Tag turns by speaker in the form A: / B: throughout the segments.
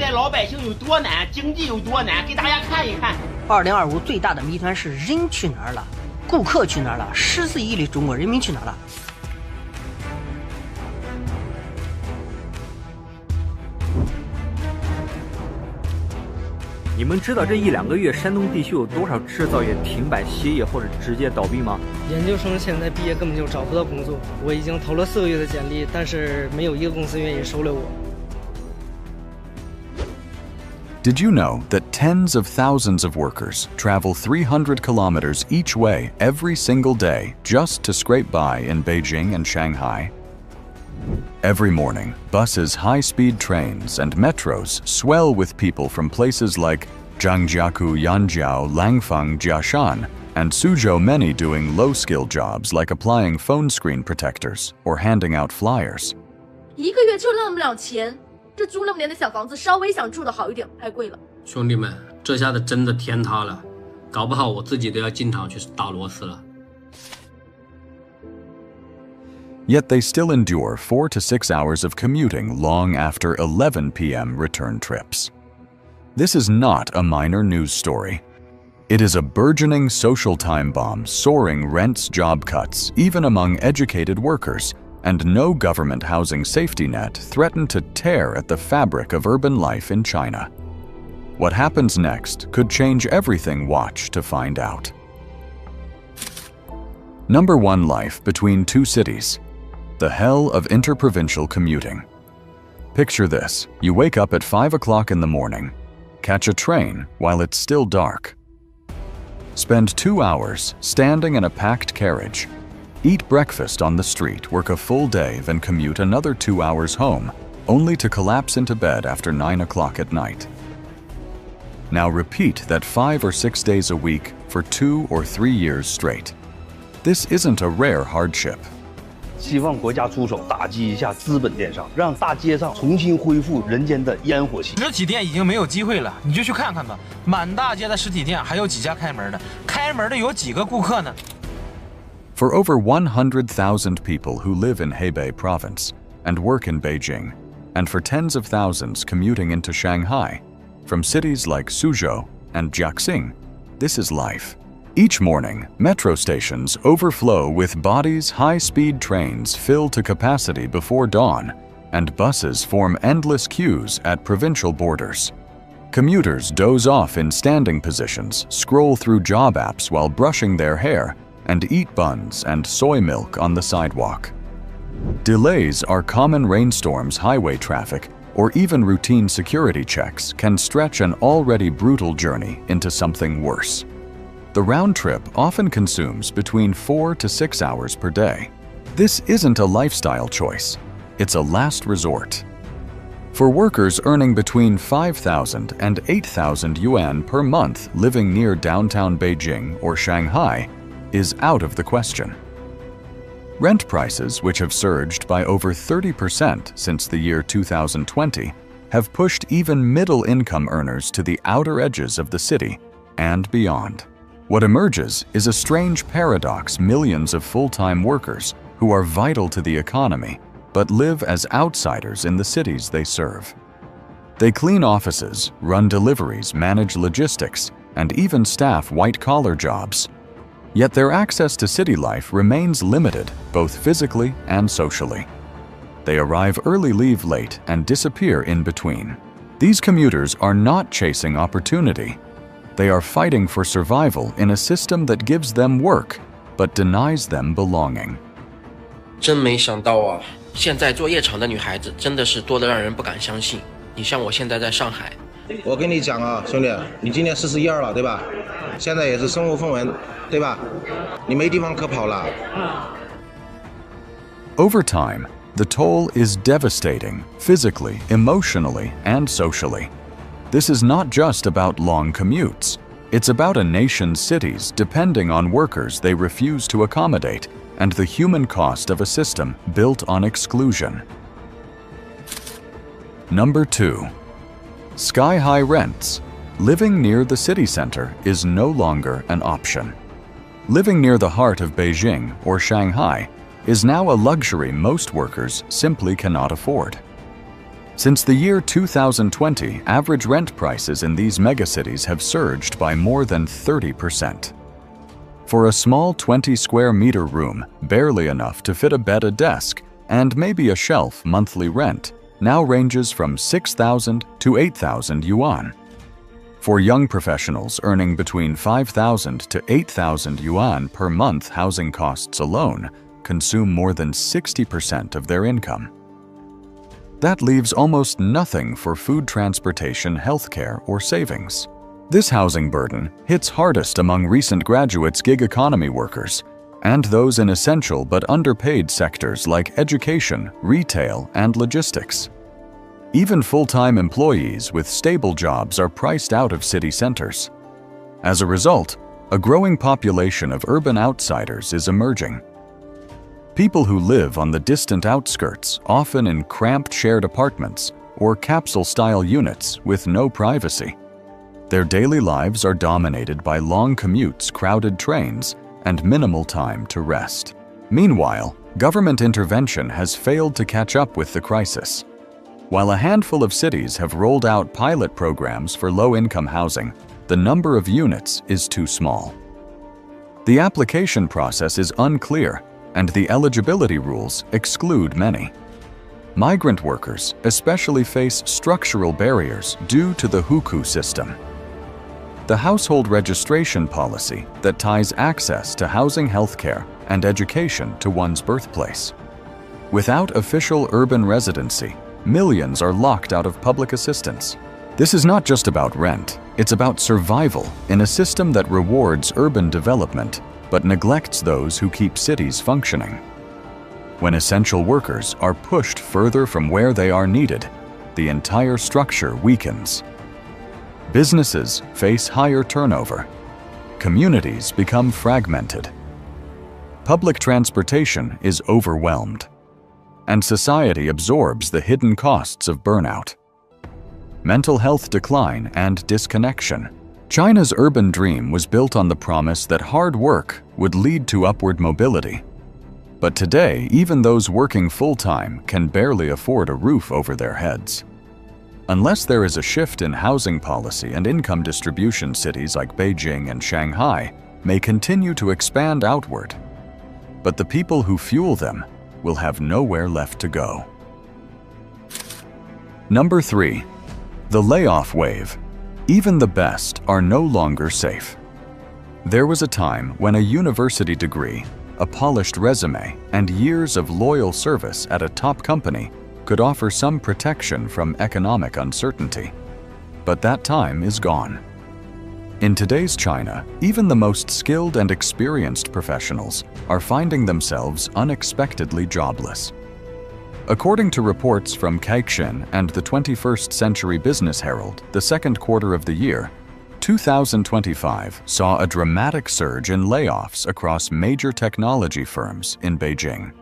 A: 在老百姓有多难，经济有多难，给大家看一看。
B: 2025最大的谜团是人去哪儿了，顾客去哪儿了，14亿的中国人民去哪儿了？
C: 你们知道这1-2个月山东地区有多少制造业停摆歇业或者直接倒闭吗？
D: 研究生现在毕业根本就找不到工作，我已经投了4个月的简历，但是没有一个公司愿意收留我。
E: Did you know that tens of thousands of workers travel 300 kilometers each way every single day just to scrape by in Beijing and Shanghai? Every morning, buses, high-speed trains, and metros swell with people from places like Zhangjiakou, Yanjiao, Langfang, Jiashan, and Suzhou, many doing low-skill jobs like applying phone screen protectors or handing out flyers.
F: 一个月就那么点钱，这租那么点的小房子，稍微想住的好一点，太贵了。
G: 兄弟们，这下子真的天塌了，搞不好我自己都要进厂去打螺丝了。
E: Yet they still endure 4 to 6 hours of commuting long after 11 p.m. return trips. This is not a minor news story. It is a burgeoning social time bomb, soaring rents, job cuts, even among educated workers, and no government housing safety net threaten to tear at the fabric of urban life in China. What happens next could change everything. Watch to find out. Number 1. Life between two cities. The hell of interprovincial commuting. Picture this. You wake up at 5 o'clock in the morning, catch a train while it's still dark, spend 2 hours standing in a packed carriage, eat breakfast on the street, work a full day, then commute another 2 hours home, only to collapse into bed after 9 o'clock at night. Now repeat that 5 or 6 days a week for 2 or 3 years straight. This isn't a rare hardship.
H: 希望国家出手打击一下资本电商，让大街上重新恢复人间的烟火气。
I: 实体店已经没有机会了，你就去看看吧，满大街的实体店还有几家开门的？开门的有几个顾客呢？
E: For over 100,000 people who live in Hebei province and work in Beijing, and for tens of thousands commuting into Shanghai, from cities like Suzhou and Jiaxing, this is life. Each morning, metro stations overflow with bodies, high-speed trains fill to capacity before dawn, and buses form endless queues at provincial borders. Commuters doze off in standing positions, scroll through job apps while brushing their hair, and eat buns and soy milk on the sidewalk. Delays are common. Rainstorms, highway traffic, or even routine security checks can stretch an already brutal journey into something worse. The round trip often consumes between 4 to 6 hours per day. This isn't a lifestyle choice, it's a last resort. For workers earning between 5,000 and 8,000 yuan per month, living near downtown Beijing or Shanghai is out of the question. Rent prices, which have surged by over 30% since the year 2020, have pushed even middle-income earners to the outer edges of the city and beyond. What emerges is a strange paradox: millions of full-time workers who are vital to the economy but live as outsiders in the cities they serve. They clean offices, run deliveries, manage logistics, and even staff white-collar jobs. Yet their access to city life remains limited, both physically and socially. They arrive early, leave late, and disappear in between. These commuters are not chasing opportunity. They are fighting for survival in a system that gives them work, but denies them belonging.
J: 真没想到啊，现在做夜场的女孩子真的是多得让人不敢相信。你像我现在在上海，
K: 我跟你讲啊，兄弟，你今年41、2了，对吧？现在也是身无分文，对吧？你没地方可跑了。
E: Over time, the toll is devastating, physically, emotionally, and socially. This is not just about long commutes. It's about a nation's cities depending on workers they refuse to accommodate and the human cost of a system built on exclusion. Number 2. Sky-high rents. Living near the city center is no longer an option. Living near the heart of Beijing or Shanghai is now a luxury most workers simply cannot afford. Since the year 2020, average rent prices in these megacities have surged by more than 30%. For a small 20 square meter room, barely enough to fit a bed, a desk, and maybe a shelf, monthly rent now ranges from 6,000 to 8,000 yuan. For young professionals earning between 5,000 to 8,000 yuan per month, housing costs alone consume more than 60% of their income. That leaves almost nothing for food, transportation, healthcare, or savings. This housing burden hits hardest among recent graduates, gig economy workers, and those in essential but underpaid sectors like education, retail, and logistics. Even full-time employees with stable jobs are priced out of city centers. As a result, a growing population of urban outsiders is emerging. People who live on the distant outskirts, often in cramped shared apartments or capsule-style units with no privacy. Their daily lives are dominated by long commutes, crowded trains, and minimal time to rest. Meanwhile, government intervention has failed to catch up with the crisis. While a handful of cities have rolled out pilot programs for low-income housing, the number of units is too small. The application process is unclear, and the eligibility rules exclude many. Migrant workers especially face structural barriers due to the hukou system, the household registration policy that ties access to housing, healthcare, and education to one's birthplace. Without official urban residency, millions are locked out of public assistance. This is not just about rent, it's about survival in a system that rewards urban development but neglects those who keep cities functioning. When essential workers are pushed further from where they are needed, the entire structure weakens. Businesses face higher turnover. Communities become fragmented. Public transportation is overwhelmed. And society absorbs the hidden costs of burnout. Mental health decline and disconnection. China's urban dream was built on the promise that hard work would lead to upward mobility. But today, even those working full-time can barely afford a roof over their heads. Unless there is a shift in housing policy and income distribution, cities like Beijing and Shanghai may continue to expand outward. But the people who fuel them will have nowhere left to go. Number 3. The layoff wave. Even the best are no longer safe. There was a time when a university degree, a polished resume, and years of loyal service at a top company could offer some protection from economic uncertainty. But that time is gone. In today's China, even the most skilled and experienced professionals are finding themselves unexpectedly jobless. According to reports from Caixin and the 21st Century Business Herald, the second quarter of the year, 2025 saw a dramatic surge in layoffs across major technology firms in Beijing.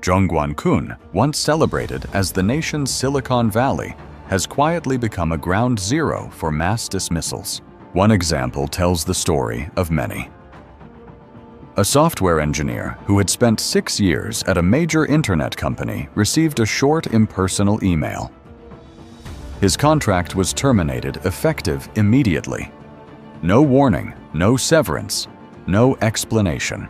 E: Zhongguancun, once celebrated as the nation's Silicon Valley, has quietly become a ground zero for mass dismissals. One example tells the story of many. A software engineer who had spent 6 years at a major internet company received a short, impersonal email. His contract was terminated effective immediately. No warning, no severance, no explanation.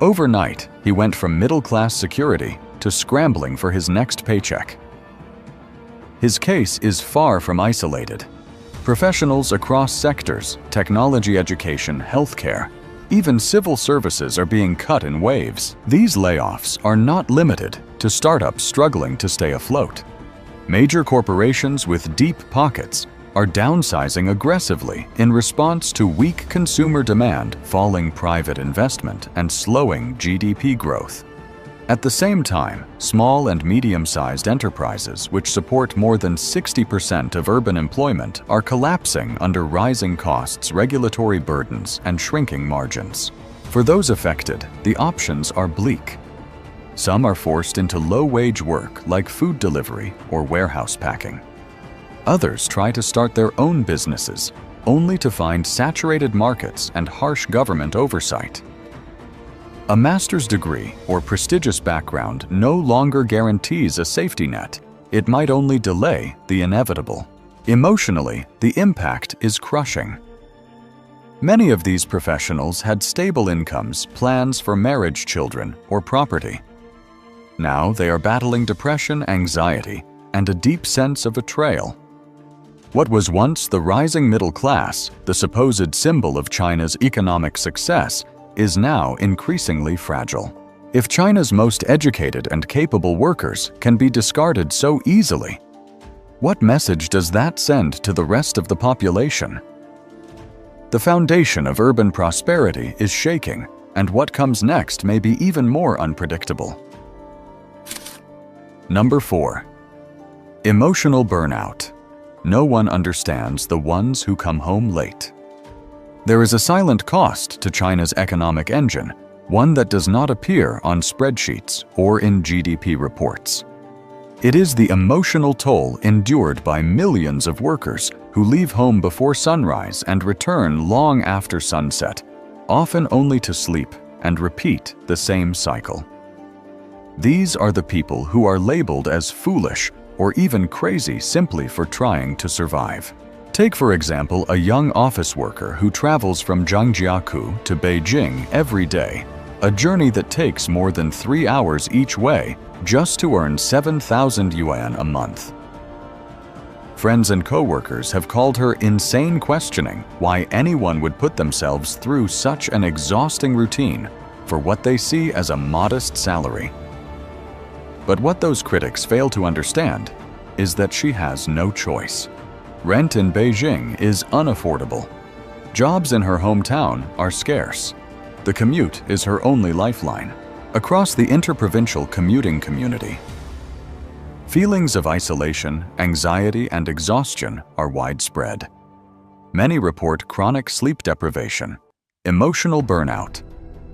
E: Overnight, he went from middle-class security to scrambling for his next paycheck. His case is far from isolated. Professionals across sectors, technology, education, healthcare, even civil services are being cut in waves. These layoffs are not limited to startups struggling to stay afloat. Major corporations with deep pockets are downsizing aggressively in response to weak consumer demand, falling private investment, and slowing GDP growth. At the same time, small and medium-sized enterprises, which support more than 60% of urban employment, are collapsing under rising costs, regulatory burdens, and shrinking margins. For those affected, the options are bleak. Some are forced into low-wage work like food delivery or warehouse packing. Others try to start their own businesses, only to find saturated markets and harsh government oversight. A master's degree or prestigious background no longer guarantees a safety net it might only delay the inevitable. Emotionally, the impact is crushing. Many of these professionals had stable incomes, plans for marriage, children, or property. Now they are battling depression, anxiety, and a deep sense of betrayal. What was once the rising middle class, the supposed symbol of China's economic success, is now increasingly fragile. If China's most educated and capable workers can be discarded so easily, what message does that send to the rest of the population? The foundation of urban prosperity is shaking, and what comes next may be even more unpredictable. Number 4. Emotional burnout. No one understands the ones who come home late. There is a silent cost to China's economic engine, one that does not appear on spreadsheets or in GDP reports. It is the emotional toll endured by millions of workers who leave home before sunrise and return long after sunset, often only to sleep and repeat the same cycle. These are the people who are labeled as foolish or even crazy simply for trying to survive. Take, for example, a young office worker who travels from Zhangjiakou to Beijing every day, a journey that takes more than 3 hours each way just to earn 7,000 yuan a month. Friends and co-workers have called her insane, questioning why anyone would put themselves through such an exhausting routine for what they see as a modest salary. But what those critics fail to understand is that she has no choice. Rent in Beijing is unaffordable. Jobs in her hometown are scarce. The commute is her only lifeline. Across the interprovincial commuting community, feelings of isolation, anxiety, and exhaustion are widespread. Many report chronic sleep deprivation, emotional burnout,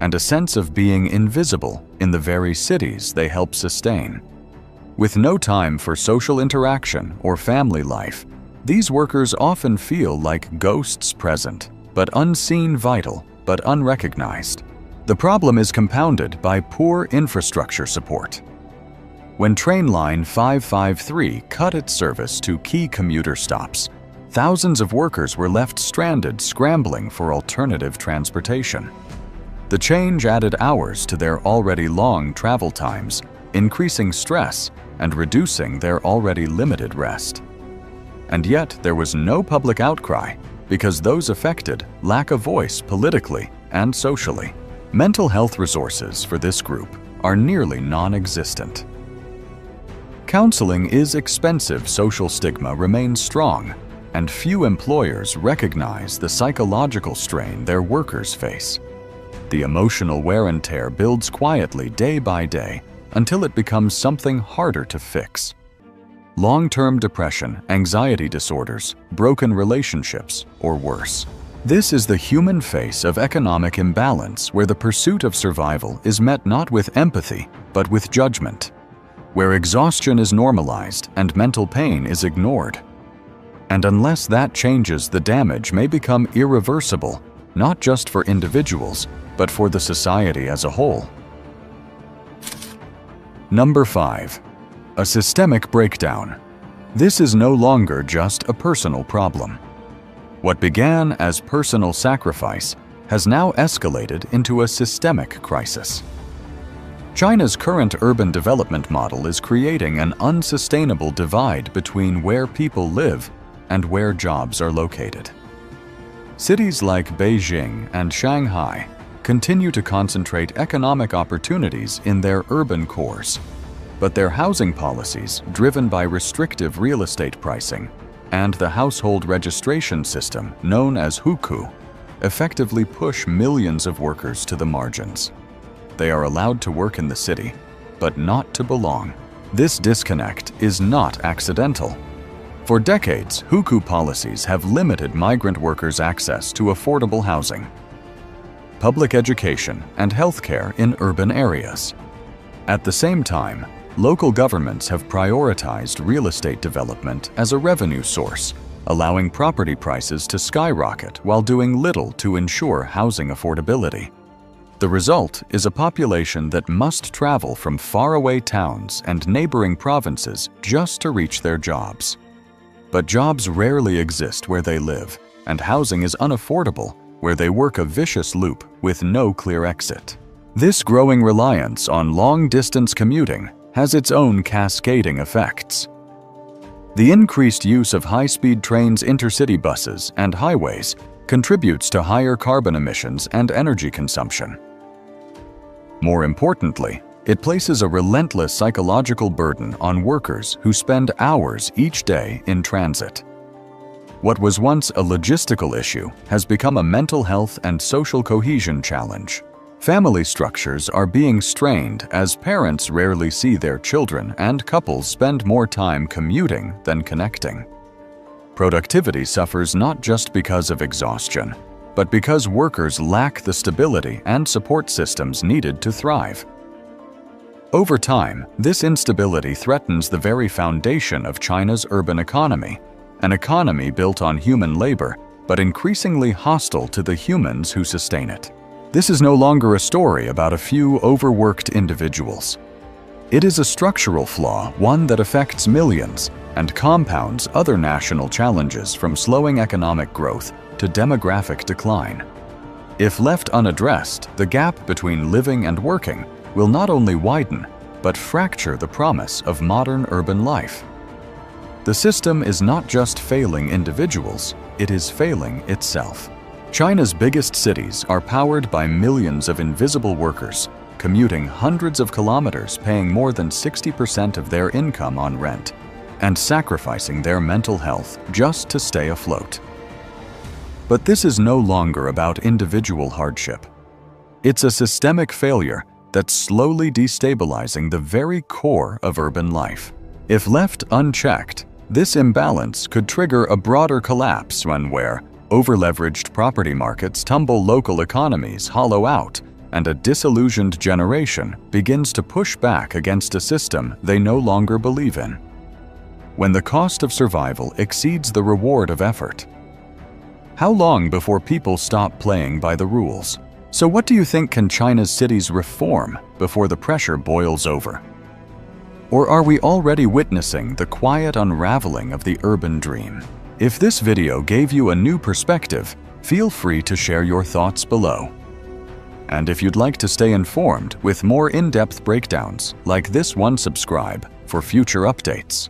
E: and a sense of being invisible in the very cities they help sustain. With no time for social interaction or family life, these workers often feel like ghosts, present, but unseen, vital, but unrecognized. The problem is compounded by poor infrastructure support. When Train Line 553 cut its service to key commuter stops, thousands of workers were left stranded, scrambling for alternative transportation. The change added hours to their already long travel times, increasing stress and reducing their already limited rest. And yet there was no public outcry because those affected lack a voice politically and socially. Mental health resources for this group are nearly non-existent. Counseling is expensive, social stigma remains strong, and few employers recognize the psychological strain their workers face. The emotional wear and tear builds quietly day by day until it becomes something harder to fix. Long-term depression, anxiety disorders, broken relationships, or worse. This is the human face of economic imbalance, where the pursuit of survival is met not with empathy, but with judgment, where exhaustion is normalized and mental pain is ignored. And unless that changes, the damage may become irreversible, not just for individuals, but for the society as a whole. Number 5. A systemic breakdown. This is no longer just a personal problem. What began as personal sacrifice has now escalated into a systemic crisis. China's current urban development model is creating an unsustainable divide between where people live and where jobs are located. Cities like Beijing and Shanghai continue to concentrate economic opportunities in their urban cores, but their housing policies, driven by restrictive real estate pricing and the household registration system known as hukou, effectively push millions of workers to the margins. They are allowed to work in the city, but not to belong. This disconnect is not accidental. For decades, hukou policies have limited migrant workers' access to affordable housing, public education, and healthcare in urban areas. At the same time, local governments have prioritized real estate development as a revenue source, allowing property prices to skyrocket while doing little to ensure housing affordability. The result is a population that must travel from faraway towns and neighboring provinces just to reach their jobs. But jobs rarely exist where they live, and housing is unaffordable where they work a vicious loop with no clear exit. This growing reliance on long-distance commuting has its own cascading effects. The increased use of high-speed trains, intercity buses, and highways contributes to higher carbon emissions and energy consumption. More importantly, it places a relentless psychological burden on workers who spend hours each day in transit. What was once a logistical issue has become a mental health and social cohesion challenge. Family structures are being strained as parents rarely see their children and couples spend more time commuting than connecting. Productivity suffers not just because of exhaustion, but because workers lack the stability and support systems needed to thrive. Over time, this instability threatens the very foundation of China's urban economy, an economy built on human labor, but increasingly hostile to the humans who sustain it. This is no longer a story about a few overworked individuals. It is a structural flaw, one that affects millions and compounds other national challenges from slowing economic growth to demographic decline. If left unaddressed, the gap between living and working will not only widen, but fracture the promise of modern urban life. The system is not just failing individuals, it is failing itself. China's biggest cities are powered by millions of invisible workers, commuting hundreds of kilometers, paying more than 60% of their income on rent, and sacrificing their mental health just to stay afloat. But this is no longer about individual hardship. It's a systemic failure that's slowly destabilizing the very core of urban life. If left unchecked, this imbalance could trigger a broader collapse where over-leveraged property markets tumble local economies hollow out, and a disillusioned generation begins to push back against a system they no longer believe in. When the cost of survival exceeds the reward of effort. How long before people stop playing by the rules? So what do you think can China's cities reform before the pressure boils over? Or are we already witnessing the quiet unraveling of the urban dream? If this video gave you a new perspective, feel free to share your thoughts below. And if you'd like to stay informed with more in-depth breakdowns like this one, subscribe for future updates.